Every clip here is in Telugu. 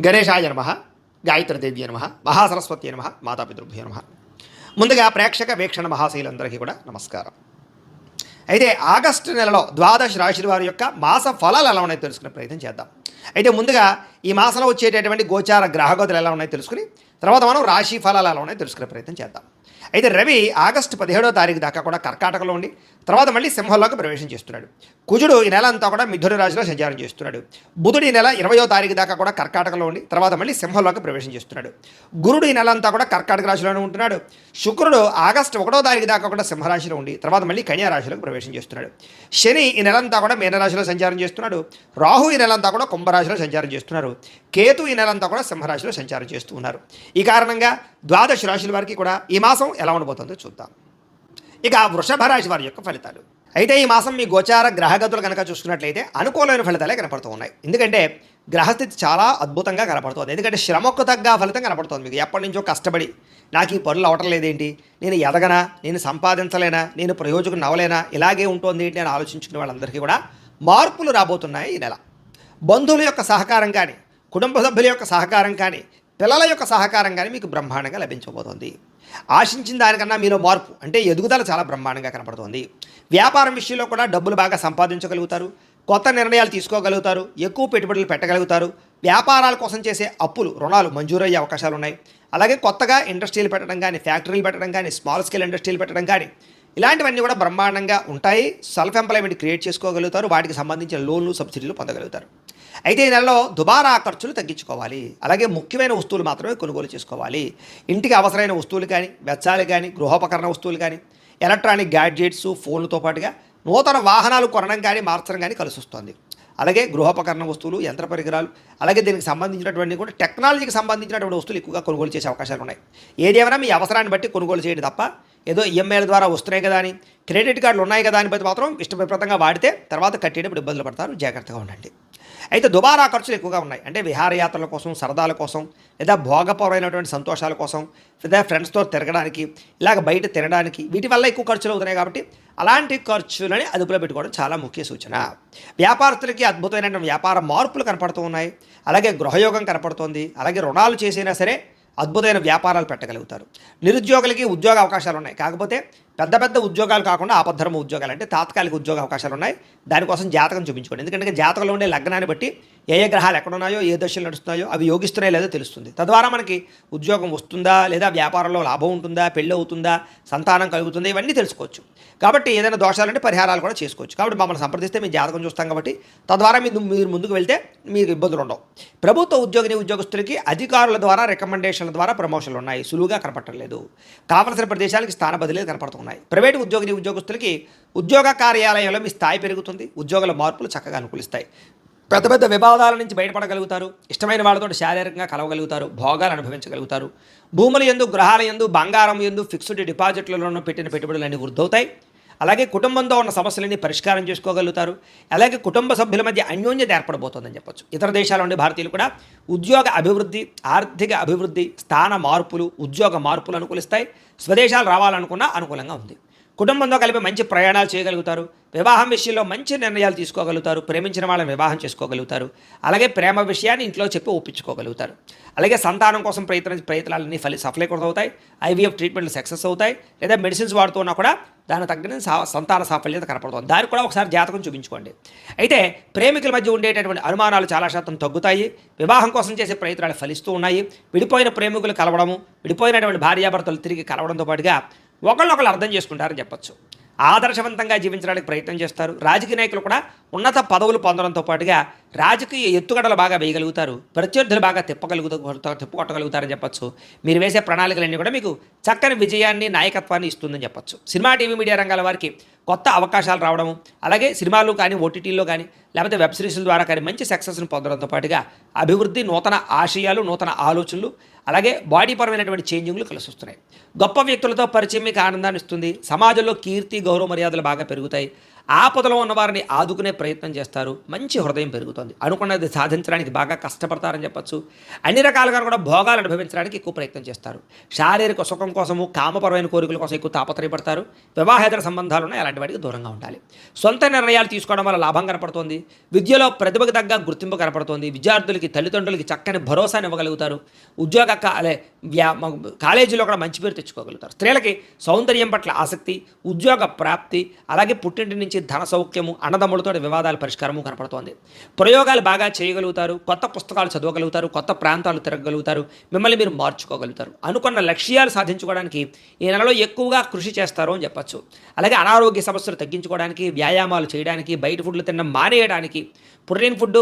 గణేశాయ నమః, గాయత్రీదేవ్య నమః, మహాసరస్వతి నమః, మాతాపితృభ్యో నమః. ముందుగా ప్రేక్షక వీక్షణ మహాశైలందరికీ కూడా నమస్కారం. అయితే ఆగస్టు నెలలో ద్వాదశ రాశుల వారి యొక్క మాస ఫలాలు ఎలా ఉన్నాయో తెలుసుకునే ప్రయత్నం చేద్దాం. అయితే ముందుగా ఈ మాసంలో వచ్చేటటువంటి గోచార గ్రహగతులు ఎలా ఉన్నాయో తెలుసుకుని తర్వాత మనం రాశి ఫలాలు ఎలా ఉన్నాయో తెలుసుకునే ప్రయత్నం చేద్దాం. అయితే రవి ఆగస్టు 17వ తారీఖు దాకా కూడా కర్కాటకలో ఉండి తర్వాత మళ్ళీ సింహంలోకి ప్రవేశం చేస్తున్నాడు. కుజుడు ఈ నెల అంతా కూడా మిథున రాశిలో సంచారం చేస్తున్నాడు. బుధుడు ఈ నెల 20వ తారీఖు దాకా కూడా కర్కాటకలో ఉండి తర్వాత మళ్ళీ సింహంలోకి ప్రవేశం చేస్తున్నాడు. గురుడు ఈ నెల అంతా కూడా కర్కాటక రాశిలోనే ఉంటున్నాడు. శుక్రుడు ఆగస్టు 1వ తారీఖు దాకా కూడా సింహరాశిలో ఉండి తర్వాత మళ్ళీ కన్యా రాశిలోకి ప్రవేశం చేస్తున్నాడు. శని ఈ నెలంతా కూడా మీనరాశిలో సంచారం చేస్తున్నాడు. రాహు ఈ నెలంతా కూడా కుంభరాశిలో సంచారం చేస్తున్నారు. కేతు ఈ నెలంతా కూడా సింహరాశిలో సంచారం చేస్తూ ఉన్నారు. ఈ కారణంగా ద్వాదశ రాశుల వారికి కూడా ఈ మాసం ఎలా ఉండబోతుందో చూద్దాం. ఇక వృషభ రాశి వారి యొక్క ఫలితాలు. అయితే ఈ మాసం మీ గోచార గ్రహగతులు కనుక చూసుకున్నట్లయితే అనుకూలమైన ఫలితాలే కనపడుతూ ఉన్నాయి. ఎందుకంటే గ్రహస్థితి చాలా అద్భుతంగా కనపడుతుంది. ఎందుకంటే శ్రమకు తగ్గ ఫలితం కనపడుతుంది. మీకు ఎప్పటి నుంచో కష్టపడి నాకు ఈ పనులు అవటం లేదేంటి, నేను ఎదగనా, నేను సంపాదించలేనా, నేను ప్రయోజకుని అవ్వలేనా, ఇలాగే ఉంటుంది ఏంటి అని ఆలోచించుకునే వాళ్ళందరికీ కూడా మార్పులు రాబోతున్నాయి ఈ నెల. బంధువుల యొక్క సహకారం కానీ, కుటుంబ సభ్యుల యొక్క సహకారం కానీ, పిల్లల యొక్క సహకారం కానీ మీకు బ్రహ్మాండంగా లభించబోతోంది. ఆశించిన దానికన్నా మీలో మార్పు అంటే ఎదుగుదల చాలా బ్రహ్మాండంగా కనపడుతోంది. వ్యాపారం విషయంలో కూడా డబ్బులు బాగా సంపాదించగలుగుతారు. కొత్త నిర్ణయాలు తీసుకోగలుగుతారు. ఎక్కువ పెట్టుబడులు పెట్టగలుగుతారు. వ్యాపారాల కోసం చేసే అప్పులు, రుణాలు మంజూరయ్యే అవకాశాలు ఉన్నాయి. అలాగే కొత్తగా ఇండస్ట్రీలు పెట్టడం కానీ, ఫ్యాక్టరీలు పెట్టడం కానీ, స్మాల్ స్కేల్ ఇండస్ట్రీలు పెట్టడం కానీ ఇలాంటివన్నీ కూడా బ్రహ్మాండంగా ఉంటాయి. సెల్ఫ్ ఎంప్లాయ్మెంట్ క్రియేట్ చేసుకోగలుగుతారు. వాటికి సంబంధించిన లోన్లు, సబ్సిడీలు పొందగలుగుతారు. అయితే ఈ నెలలో దుబారా ఖర్చులు తగ్గించుకోవాలి. అలాగే ముఖ్యమైన వస్తువులు మాత్రమే కొనుగోలు చేసుకోవాలి. ఇంటికి అవసరమైన వస్తువులు కానీ, వెచ్చాలు కానీ, గృహోపకరణ వస్తువులు కానీ, ఎలక్ట్రానిక్ గ్యాడ్జెట్స్, ఫోన్లతో పాటుగా నూతన వాహనాలు కొనడం కానీ, మార్చడం కానీ కలిసి వస్తుంది. అలాగే గృహోపకరణ వస్తువులు, యంత్ర పరికరాలు, అలాగే దీనికి సంబంధించినటువంటి కూడా టెక్నాలజీకి సంబంధించినటువంటి వస్తువులు ఎక్కువగా కొనుగోలు చేసే అవకాశాలు ఉన్నాయి. ఏదేమైనా మీ అవసరాన్ని బట్టి కొనుగోలు చేయడం తప్ప ఏదో ఈఎంఐల ద్వారా వస్తున్నాయి కదా అని, క్రెడిట్ కార్డులు ఉన్నాయి కదా అని బట్టి మాత్రం ఇష్టప్రదంగా వాడితే తర్వాత కట్టేటప్పుడు ఇబ్బందులు పడతారు. జాగ్రత్తగా ఉండండి. అయితే దుబారా ఖర్చులు ఎక్కువగా ఉన్నాయి. అంటే విహారయాత్రల కోసం, సరదాల కోసం, లేదా భోగపరమైనటువంటి సంతోషాల కోసం, లేదా ఫ్రెండ్స్తో తిరగడానికి, ఇలాగ బయట తినడానికి, వీటి వల్ల ఎక్కువ ఖర్చులు అవుతున్నాయి. కాబట్టి అలాంటి ఖర్చులని అదుపులో పెట్టుకోవడం చాలా ముఖ్య సూచన. వ్యాపారస్తులకి అద్భుతమైన వ్యాపార మార్పులు కనపడుతూ ఉన్నాయి. అలాగే గృహయోగం కనపడుతోంది. అలాగే రుణాలు చేసినా సరే అద్భుతమైన వ్యాపారాలు పెట్టగలుగుతారు. నిరుద్యోగులకి ఉద్యోగ అవకాశాలు ఉన్నాయి. కాకపోతే పెద్ద పెద్ద ఉద్యోగాలు కాకుండా ఆపద్ధర్మ ఉద్యోగాలు అంటే తాత్కాలిక ఉద్యోగ అవకాశాలు ఉన్నాయి. దానికోసం జాతకం చూపించుకోండి. ఎందుకంటే జాతకంలో ఉండే లగ్నాన్ని బట్టి ఏ ఏ గ్రహాలు ఎక్కడున్నాయో, ఏ దశలు నడుస్తున్నాయో అవి యోగిస్తున్నాయో లేదో తెలుస్తుంది. తద్వారా మనకి ఉద్యోగం వస్తుందా, లేదా వ్యాపారంలో లాభం ఉంటుందా, పెళ్ళి అవుతుందా, సంతానం కలుగుతుందా, ఇవన్నీ తెలుసుకోవచ్చు. కాబట్టి ఏదైనా దోషాలంటే పరిహారాలు కూడా చేసుకోవచ్చు. కాబట్టి మమ్మల్ని సంప్రదిస్తే మేము జాతకం చూస్తాం. కాబట్టి తద్వారా మీరు ముందుకు వెళ్తే మీకు ఇబ్బందులు ఉండవు. ప్రభుత్వ ఉద్యోగస్తులకి అధికారుల ద్వారా రికమెండేషన్ల ద్వారా ప్రమోషన్లు ఉన్నాయి. సులువుగా కనపడలేదు. కావలసిన ప్రదేశాలకి స్థాన బదిలీలు కనపడుతున్నాయి. ప్రైవేటు ఉద్యోగస్తులకి ఉద్యోగ కార్యాలయంలో మీ స్థాయి పెరుగుతుంది. ఉద్యోగుల మార్పులు చక్కగా అనుకూలిస్తాయి. పెద్ద పెద్ద వివాదాల నుంచి బయటపడగలుగుతారు. ఇష్టమైన వాళ్ళతో శారీరకంగా కలవగలుగుతారు. భోగాలు అనుభవించగలుగుతారు. భూముల యందు, గ్రహాల యందు, బంగారం యందు, ఫిక్స్డ్ డిపాజిట్లలో పెట్టిన పెట్టుబడులన్నీ వృద్ధవుతాయి. అలాగే కుటుంబంతో ఉన్న సమస్యలన్నీ పరిష్కారం చేసుకోగలుగుతారు. అలాగే కుటుంబ సభ్యుల మధ్య అన్యోన్యత ఏర్పడబోతోందని చెప్పొచ్చు. ఇతర దేశాల నుండి భారతీయులు కూడా ఉద్యోగ అభివృద్ధి, ఆర్థిక అభివృద్ధి, స్థాన మార్పులు, ఉద్యోగ మార్పులు అనుకూలిస్తాయి. స్వదేశాలు రావాలనుకున్నా అనుకూలంగా ఉంది. కుటుంబంతో కలిపి మంచి ప్రయాణాలు చేయగలుగుతారు. వివాహం విషయంలో మంచి నిర్ణయాలు తీసుకోగలుగుతారు. ప్రేమించిన వాళ్ళని వివాహం చేసుకోగలుగుతారు. అలాగే ప్రేమ విషయాన్ని ఇంట్లో చెప్పి ఒప్పించుకోగలుగుతారు. అలాగే సంతానం కోసం ప్రయత్నాలన్నీ సఫలీకృతమవుతాయి. ఐవీఎఫ్ ట్రీట్మెంట్లు సక్సెస్ అవుతాయి. లేదా మెడిసిన్స్ వాడుతున్నా కూడా దానికి తగ్గిన సంతాన సాఫల్యత కనపడుతుంది. దానికి కూడా ఒకసారి జాతకం చూపించుకోండి. అయితే ప్రేమికుల మధ్య ఉండేటటువంటి అనుమానాలు చాలా శాతం తగ్గుతాయి. వివాహం కోసం చేసే ప్రయత్నాలు ఫలిస్తూ ఉన్నాయి. విడిపోయిన ప్రేమికులు కలవడము, విడిపోయినటువంటి భార్యాభర్తలు తిరిగి కలవడంతో పాటుగా ఒకళ్ళొకళ్ళు అర్థం చేసుకుంటారని చెప్పచ్చు. ఆదర్శవంతంగా జీవించడానికి ప్రయత్నం చేస్తారు. రాజకీయ నాయకులు కూడా ఉన్నత పదవులు పొందడంతో పాటుగా రాజకీయ ఎత్తుగడలు బాగా వేయగలుగుతారు. ప్రత్యర్థులు బాగా తిప్పుకొట్టగలుగుతారని చెప్పచ్చు. మీరు వేసే ప్రణాళికలన్నీ కూడా మీకు చక్కని విజయాన్ని, నాయకత్వాన్ని ఇస్తుందని చెప్పచ్చు. సినిమా, టీవీ, మీడియా రంగాల వారికి కొత్త అవకాశాలు రావడము, అలాగే సినిమాలు కానీ, ఓటీటీల్లో కానీ, లేకపోతే వెబ్ సిరీస్ల ద్వారా కానీ మంచి సక్సెస్ను పొందడంతో పాటుగా అభివృద్ధి, నూతన ఆశయాలు, నూతన ఆలోచనలు, అలాగే బాడీ పరమైనటువంటి చేంజింగ్లు కలిసి వస్తున్నాయి. గొప్ప వ్యక్తులతో పరిచయం మీకు ఆనందాన్ని ఇస్తుంది. సమాజంలో కీర్తి, గౌరవ మర్యాదలు బాగా పెరుగుతాయి. ఆపదలో ఉన్న వారిని ఆదుకునే ప్రయత్నం చేస్తారు. మంచి హృదయం పెరుగుతుంది. అనుకున్నది సాధించడానికి బాగా కష్టపడతారని చెప్పచ్చు. అన్ని రకాలుగా కూడా భోగాలు అనుభవించడానికి ఎక్కువ ప్రయత్నం చేస్తారు. శారీరక సుఖం కోసము, కామపరమైన కోరికల కోసం ఎక్కువ తాపత్రయపడతారు. వివాహేతర సంబంధాలు ఉన్నాయి, అలాంటి వాటికి దూరంగా ఉండాలి. సొంత నిర్ణయాలు తీసుకోవడం వల్ల లాభం కనపడుతోంది. విద్యలో ప్రతిభకు తగ్గ గుర్తింపు కనపడుతోంది. విద్యార్థులకి, తల్లిదండ్రులకి చక్కని భరోసాని ఇవ్వగలుగుతారు. ఉద్యోగ కాలేజీలో కూడా మంచి పేరు తెచ్చుకోగలుగుతారు. స్త్రీలకి సౌందర్యం పట్ల ఆసక్తి, ఉద్యోగ ప్రాప్తి, అలాగే పుట్టింటి నుంచి ధన సౌఖ్యము, అన్నదమ్ములతో వివాదాల పరిష్కారము కనపడుతోంది. ప్రయోగాలు బాగా చేయగలుగుతారు. కొత్త పుస్తకాలు చదవగలుగుతారు. కొత్త ప్రాంతాలు తిరగలుగుతారు. మిమ్మల్ని మీరు మార్చుకోగలుగుతారు. అనుకున్న లక్ష్యాలు సాధించుకోవడానికి ఈ నెలలో ఎక్కువగా కృషి చేస్తారు అని చెప్పచ్చు. అలాగే అనారోగ్య సమస్యలు తగ్గించుకోవడానికి, వ్యాయామాలు చేయడానికి, బయట ఫుడ్లు తినడం మానేయడానికి, ప్రోటీన్ ఫుడ్,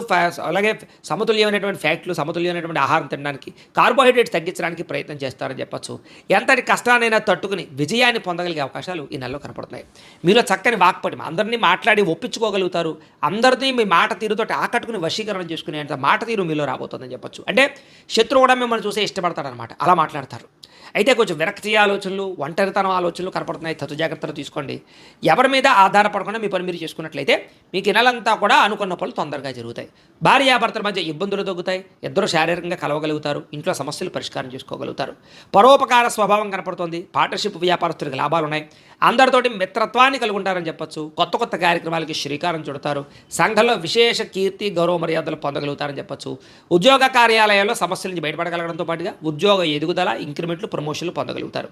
అలాగే సమతుల్యమైనటువంటి ఫ్యాట్లు, సమతుల్యమైనటువంటి ఆహారం తినడానికి, కార్బోహైడ్రేట్స్ తగ్గించడానికి ప్రయత్నం చేస్తారని చెప్పచ్చు. ఎంతటి కష్టానైనా తట్టుకుని విజయాన్ని పొందగలిగే అవకాశాలు ఈ నెలలో కనపడుతున్నాయి. మీలో చక్కని వాక్పటిమ, అందరినీ మాట్లాడి ఒప్పించుకోగలుగుతారు. అందరినీ మీ మాట తీరుతో ఆకట్టుకుని వశీకరణ చేసుకునే అంత మాట తీరు మీలో రాబోతుందని చెప్పచ్చు. అంటే శత్రువు కూడా మిమ్మల్ని చూసే ఇష్టపడతాడనమాట, అలా మాట్లాడతారు. అయితే కొంచెం విరక్తి ఆలోచనలు, ఒంటరితనం ఆలోచనలు కనపడుతున్నాయి. తగు జాగ్రత్తలు తీసుకోండి. ఎవరి మీద ఆధారపడకుండా మీ పని మీరు చేసుకున్నట్లయితే మీకు ఈ నెలంతా కూడా అనుకున్న పనులు తొందరగా జరుగుతాయి. భార్యాభర్తల మధ్య ఇబ్బందులు తగ్గుతాయి. ఇద్దరు శారీరకంగా కలవగలుగుతారు. ఇంట్లో సమస్యలు పరిష్కారం చేసుకోగలుగుతారు. పరోపకార స్వభావం కనపడుతుంది. పార్ట్నర్షిప్ వ్యాపారస్తులకు లాభాలు ఉన్నాయి. అందరితోటి మిత్రత్వాన్ని కలిగి ఉంటారని చెప్పచ్చు. కొత్త కొత్త కార్యక్రమాలకి శ్రీకారం చుడతారు. సంఘంలో విశేష కీర్తి, గౌరవ మర్యాదలు పొందగలుగుతారని చెప్పచ్చు. ఉద్యోగ కార్యాలయాల్లో సమస్యల నుంచి బయటపడగలగడంతో పాటుగా ఉద్యోగ ఎదుగుదల, ఇంక్రిమెంట్లు, ప్రమోషన్లు పొందగలుగుతారు.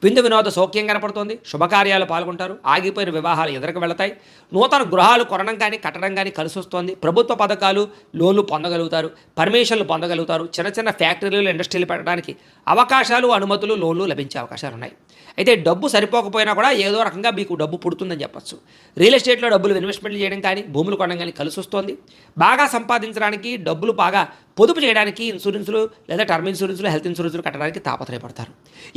విందు వినోద సౌఖ్యం కనపడుతుంది. శుభకార్యాలు పాల్గొంటారు. ఆగిపోయిన వివాహాలు ఎదురుకు వెళతాయి. నూతన గృహాలు కొనడం కానీ కట్టడం కానీ కలిసి వస్తుంది. ప్రభుత్వ పథకాలు, లోన్లు పొందగలుగుతారు. పర్మిషన్లు పొందగలుగుతారు. చిన్న చిన్న ఫ్యాక్టరీలు, ఇండస్ట్రీలు పెట్టడానికి అవకాశాలు, అనుమతులు, లోన్లు లభించే అవకాశాలు ఉన్నాయి. అయితే డబ్బు సరిపోకపోయినా కూడా ఏదో రకంగా మీకు డబ్బు పుడుతుందని చెప్పచ్చు. రియల్ ఎస్టేట్లో డబ్బులు ఇన్వెస్ట్మెంట్లు చేయడం కానీ, భూములు కొనడం కానీ కలిసి వస్తుంది. బాగా సంపాదించడానికి, డబ్బులు బాగా పొదుపు చేయడానికి ఇన్సూరెన్సులు లేదా టర్మ్ ఇన్సూరెన్సులు, హెల్త్ ఇన్సూరెన్సులు కట్టడానికి తాపత్రయపడతారు.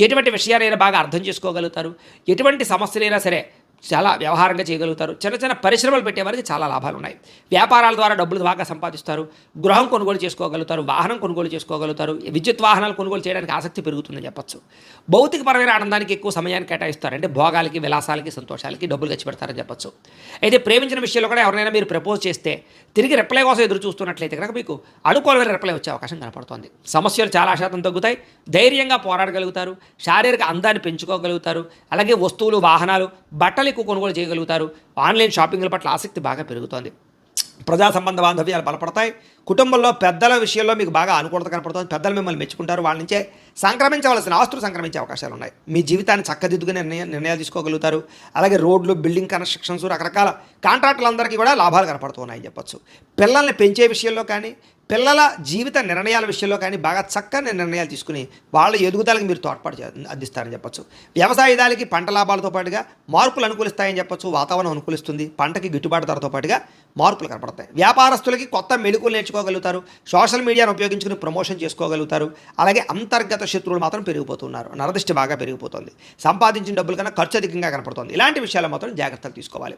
ఎటువంటి విషయాలైనా బాగా అర్థం చేసుకోగలుగుతారు. ఎటువంటి సమస్యలైనా సరే చాలా వ్యవహారంగా చేయగలుగుతారు. చిన్న చిన్న పరిశ్రమలు పెట్టేవారికి చాలా లాభాలు ఉన్నాయి. వ్యాపారాల ద్వారా డబ్బులు బాగా సంపాదిస్తారు. గృహం కొనుగోలు చేసుకోగలుగుతారు. వాహనం కొనుగోలు చేసుకోగలుగుతారు. విద్యుత్ వాహనాలు కొనుగోలు చేయడానికి ఆసక్తి పెరుగుతుందని చెప్పచ్చు. భౌతికపరమైన ఆనందానికి ఎక్కువ సమయాన్ని కేటాయిస్తారు. అంటే భోగాలకి, విలాసాలకి, సంతోషాలకి డబ్బులు ఖర్చు పెడతారని చెప్పచ్చు. అయితే ప్రేమించిన విషయంలో కూడా ఎవరైనా మీరు ప్రపోజ్ చేస్తే తిరిగి రిప్లై కోసం ఎదురు చూస్తున్నట్లయితే కనుక మీకు అనుకూలమైన రిప్లై వచ్చే అవకాశం కనపడుతుంది. సమస్యలు చాలా శాతం తగ్గుతాయి. ధైర్యంగా పోరాడగలుగుతారు. శారీరక అందాన్ని పెంచుకోగలుగుతారు. అలాగే వస్తువులు, వాహనాలు, బట్టలు ఎక్కువ కొనుగోలు చేయగలుగుతారు. ఆన్లైన్ షాపింగ్ల పట్ల ఆసక్తి బాగా పెరుగుతోంది. ప్రజా సంబంధ బాంధవ్యాలు బలపడతాయి. కుటుంబంలో పెద్దల విషయంలో మీకు బాగా అనుకూలత కనపడుతుంది. పెద్దలు మిమ్మల్ని మెచ్చుకుంటారు. వాళ్ళ నుంచే సంక్రమించవలసిన ఆస్తులు సంక్రమించే అవకాశాలు ఉన్నాయి. మీ జీవితాన్ని చక్కదిద్దుకునే నిర్ణయాలు తీసుకోగలుగుతారు. అలాగే రోడ్లు, బిల్డింగ్ కన్స్ట్రక్షన్స్, రకరకాల కాంట్రాక్టులందరికీ కూడా లాభాలు కనపడుతున్నాయని చెప్పచ్చు. పిల్లల్ని పెంచే విషయంలో కానీ, పిల్లల జీవిత నిర్ణయాల విషయంలో కానీ బాగా చక్కని నిర్ణయాలు తీసుకుని వాళ్ళ ఎదుగుదలకు మీరు తోడ్పాటు అందిస్తారని చెప్పచ్చు. వ్యవసాయదానికి పంట లాభాలతో పాటుగా మార్పులు అనుకూలిస్తాయని చెప్పచ్చు. వాతావరణం అనుకూలిస్తుంది. పంటకి గిట్టుబాటు ధరతో పాటుగా మార్పులు కనపడతాయి. వ్యాపారస్తులకి కొత్త మెళుకులు నేర్చుకోగలుగుతారు. సోషల్ మీడియాను ఉపయోగించుకుని ప్రమోషన్ చేసుకోగలుగుతారు. అలాగే అంతర్గత శత్రువులు మాత్రం పెరిగిపోతున్నారు. నరదృష్టి బాగా పెరిగిపోతుంది. సంపాదించిన డబ్బుల కన్నా ఖర్చు అధికంగా కనపడుతుంది. ఇలాంటి విషయాలు మాత్రం జాగ్రత్తలు తీసుకోవాలి.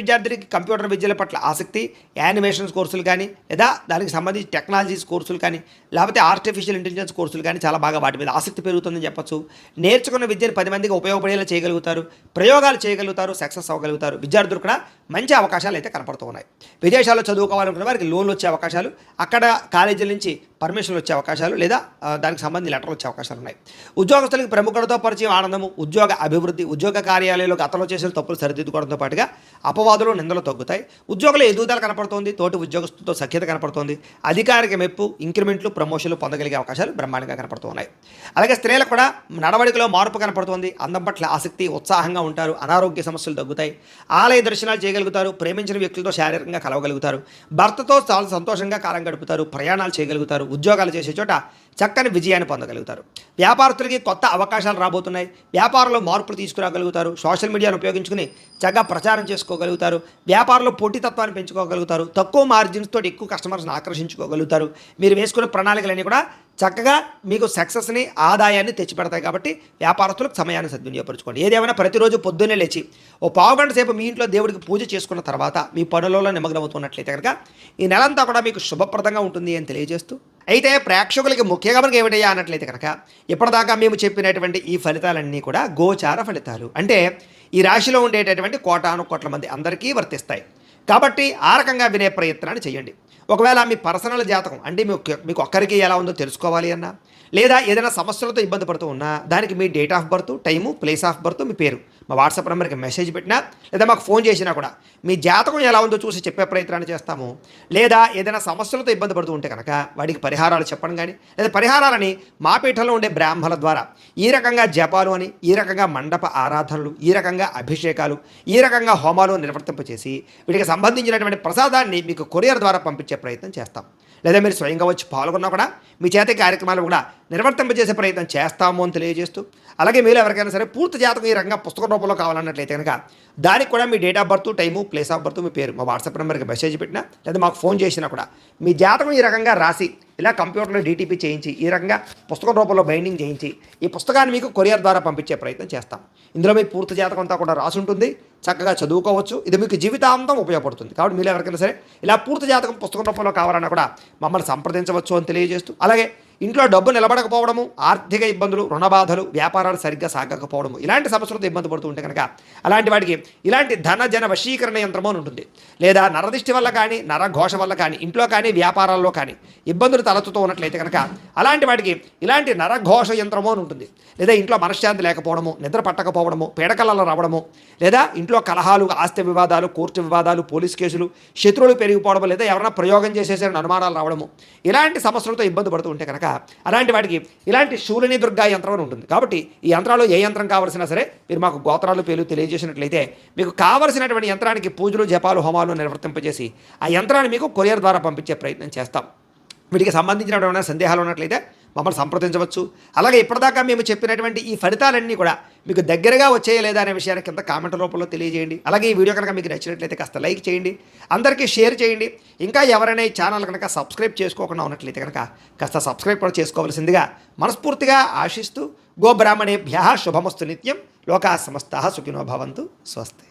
విద్యార్థికి కంప్యూటర్ విద్యల పట్ల ఆసక్తి, యానిమేషన్స్ కోర్సులు కానీ, లేదా దానికి సంబంధించి టెక్నాలజీస్ కోర్సులు కానీ, లేకపోతే ఆర్టిఫిషియల్ ఇంటెలిజెన్స్ కోర్సులు కానీ చాలా బాగా వాటి మీద ఆసక్తి పెరుగుతుందని చెప్పచ్చు. నేర్చుకున్న విద్యను 10 మందికి ఉపయోగపడేలా చేయగలుగుతారు. ప్రయోగాలు చేయగలుగుతారు. సక్సెస్ అవ్వగలుగుతారు. విద్యార్థులు కూడా మంచి అవకాశాలు అయితే కనపడుతూ ఉన్నాయి. విదేశాల్లో చదువుకోవాలనుకున్న వారికి లోన్లు వచ్చే అవకాశాలు, అక్కడ కాలేజీల నుంచి పర్మిషన్లు వచ్చే అవకాశాలు, లేదా దానికి సంబంధించి లెటర్లు వచ్చే అవకాశాలు ఉన్నాయి. ఉద్యోగస్తులకి ప్రముఖులతో పరిచయం, ఆనందము, ఉద్యోగ అభివృద్ధి, ఉద్యోగ కార్యాలయంలో గతంలో చేసిన తప్పులు సరిదిద్దుకోవడంతో పాటుగా అపవాదులు, నిందలు తగ్గుతాయి. ఉద్యోగుల ఎదుగుదల కనపడుతోంది. తోటి ఉద్యోగస్తులతో సఖ్యత కనపడుతోంది. అధికారిక మెప్పు, ఇంక్రిమెంట్లు, ప్రమోషన్లు పొందగలిగే అవకాశాలు బ్రహ్మాండంగా కనపడుతూ ఉన్నాయి. అలాగే స్త్రీలకు కూడా నడవడికలో మార్పు కనపడుతోంది. అందం పట్ల ఆసక్తి, ఉత్సాహంగా ఉంటారు. అనారోగ్య సమస్యలు తగ్గుతాయి. ఆలయ దర్శనాలు చేయగలుగుతారు. ప్రేమించిన వ్యక్తులతో శారీరకంగా కలవగలుగుతారు. భర్తతో చాలా సంతోషంగా కాలం గడుపుతారు. ప్రయాణాలు చేయగలుగుతారు. ఉద్యోగాలు చేసే చోట చక్కని విజయాన్ని పొందగలుగుతారు. వ్యాపారస్తులకి కొత్త అవకాశాలు రాబోతున్నాయి. వ్యాపారంలో మార్పులు తీసుకురాగలుగుతారు. సోషల్ మీడియాను ఉపయోగించుకుని చక్కగా ప్రచారం చేసుకోగలుగుతారు. వ్యాపారంలో పోటీతత్వాన్ని పెంచుకోగలుగుతారు. తక్కువ మార్జిన్స్ తోటి ఎక్కువ కస్టమర్స్ని ఆకర్షించుకోగలుగుతారు. మీరు వేసుకున్న ప్రణాళికలన్నీ కూడా చక్కగా మీకు సక్సెస్ని ఆదాయాన్ని తెచ్చిపెడతాయి. కాబట్టి వ్యాపారస్తులకు సమయాన్ని సద్వినియోగపరచుకోండి. ఏదేమైనా ప్రతిరోజు పొద్దున్నే లేచి ఓ పావుగంట సేపు మీ ఇంట్లో దేవుడికి పూజ చేసుకున్న తర్వాత మీ పనులలో నిమగ్నమవుతున్నట్లయితే కనుక ఈ నెలంతా కూడా మీకు శుభప్రదంగా ఉంటుంది అని తెలియజేస్తూ, అయితే ప్రేక్షకులకి ముఖ్యంగా మనకి ఏమిటయ్యా అన్నట్లయితే కనుక ఇప్పటిదాకా మేము చెప్పినటువంటి ఈ ఫలితాలన్నీ కూడా గోచార ఫలితాలు. అంటే ఈ రాశిలో ఉండేటటువంటి కోటాను కోట్ల మంది అందరికీ వర్తిస్తాయి. కాబట్టి ఆ రకంగా వినే ప్రయత్నాన్ని చేయండి. ఒకవేళ మీ పర్సనల్ జాతకం అంటే మీకు ఒక్కరికి ఎలా ఉందో తెలుసుకోవాలి అన్నా, లేదా ఏదైనా సమస్యలతో ఇబ్బంది పడుతూ ఉన్నా దానికి మీ date of birth, time, place of birth, మీ పేరు మా వాట్సాప్ నెంబర్కి మెసేజ్ పెట్టినా లేదా మాకు ఫోన్ చేసినా కూడా మీ జాతకం ఎలా ఉందో చూసి చెప్పే ప్రయత్నాన్ని చేస్తాము. లేదా ఏదైనా సమస్యలతో ఇబ్బంది పడుతూ ఉంటే కనుక వాడికి పరిహారాలు చెప్పడం కానీ, లేదా పరిహారాలని మా పీఠంలో ఉండే బ్రాహ్మణుల ద్వారా ఈ రకంగా జపాలు అని, ఈ రకంగా మండప ఆరాధనలు, ఈ రకంగా అభిషేకాలు, ఈ రకంగా హోమాలు నిర్వర్తింపచేసి వీటికి సంబంధించినటువంటి ప్రసాదాన్ని మీకు కొరియర్ ద్వారా పంపించే ప్రయత్నం చేస్తాం. లేదా మీరు స్వయంగా వచ్చి పాల్గొన్నా కూడా మీ చేత కార్యక్రమాలు కూడా నిర్వర్తింపజేసే ప్రయత్నం చేస్తాము అని తెలియజేస్తూ, అలాగే మీరు ఎవరికైనా సరే పూర్తి జాతకం ఈ రకంగా పుస్తక రూపంలో కావాలన్నట్లయితే కనుక దానికి కూడా మీ date of birth, time, place of birth, మీ పేరు మా వాట్సాప్ నెంబర్కి మెసేజ్ పెట్టినా లేదా మాకు ఫోన్ చేసినా కూడా మీ జాతకం ఈ రకంగా రాసి ఇలా కంప్యూటర్లో డీటీపీ చేయించి ఈ రకంగా పుస్తక రూపంలో బైండింగ్ చేయించి ఈ పుస్తకాన్ని మీకు కొరియర్ ద్వారా పంపించే ప్రయత్నం చేస్తాం. ఇందులో మీ పూర్తి జాతకం అంతా కూడా రాసి ఉంటుంది. చక్కగా చదువుకోవచ్చు. ఇది మీకు జీవితాంతం ఉపయోగపడుతుంది. కాబట్టి మీరు ఎవరికైనా సరే ఇలా పూర్తి జాతకం పుస్తక రూపంలో కావాలన్నా కూడా మమ్మల్ని సంప్రదించవచ్చు అని తెలియజేస్తూ, అలాగే ఇంట్లో డబ్బు నిలబడకపోవడము, ఆర్థిక ఇబ్బందులు, రుణబాధలు, వ్యాపారాలు సరిగ్గా సాగకపోవడము, ఇలాంటి సమస్యలతో ఇబ్బంది పడుతూ ఉంటే కనుక అలాంటి వాటికి ఇలాంటి ధన జన వశీకరణ యంత్రము అని ఉంటుంది. లేదా నరదిష్టి వల్ల కానీ, నరఘోష వల్ల కానీ, ఇంట్లో కానీ వ్యాపారాల్లో కానీ ఇబ్బందులు తలెత్తుతూ ఉన్నట్లయితే కనుక అలాంటి వాటికి ఇలాంటి నరఘోష యంత్రము అని ఉంటుంది. లేదా ఇంట్లో మనశ్శాంతి లేకపోవడము, నిద్ర పట్టకపోవడము, పీడకలలో రావడము, లేదా ఇంట్లో కలహాలు, ఆస్తి వివాదాలు, కోర్టు వివాదాలు, పోలీస్ కేసులు, శత్రువులు పెరిగిపోవడము, లేదా ఎవరైనా ప్రయోగం చేసేసే అనుమానాలు రావడము, ఇలాంటి సమస్యలతో ఇబ్బంది పడుతూ ఉంటే కనుక అలాంటి వాటికి ఇలాంటి శూలిని దుర్గా యంత్రం అని ఉంటుంది. కాబట్టి ఈ యంత్రాలు ఏ యంత్రం కావలసినా సరే మీరు మాకు గోత్రాలు పేర్లు తెలియజేసినట్లయితే మీకు కావలసినటువంటి యంత్రానికి పూజలు, జపాలు, హోమాలు నిర్వర్తింపజేసి ఆ యంత్రాన్ని మీకు కొరియర్ ద్వారా పంపించే ప్రయత్నం చేస్తాం. వీటికి సంబంధించినటువంటి సందేహాలు ఉన్నట్లయితే మమ్మల్ని సంప్రదించవచ్చు. అలాగే ఇప్పటిదాకా మేము చెప్పినటువంటి ఈ ఫలితాలన్నీ కూడా మీకు దగ్గరగా వచ్చాయా లేదా అనే విషయాన్ని కింద కామెంట్ రూపంలో తెలియజేయండి. అలాగే ఈ వీడియో కనుక మీకు నచ్చినట్లయితే కాస్త లైక్ చేయండి, అందరికీ షేర్ చేయండి. ఇంకా ఎవరైనా ఈ ఛానల్ కనుక సబ్స్క్రైబ్ చేసుకోకుండా ఉన్నట్లయితే కనుక కాస్త సబ్స్క్రైబ్ కూడా చేసుకోవాల్సిందిగా మనస్ఫూర్తిగా ఆశిస్తూ, గోబ్రాహ్మణేభ్యః శుభమస్తు నిత్యం, లోకాః సమస్తాః సుఖినో భవంతు. స్వస్తి.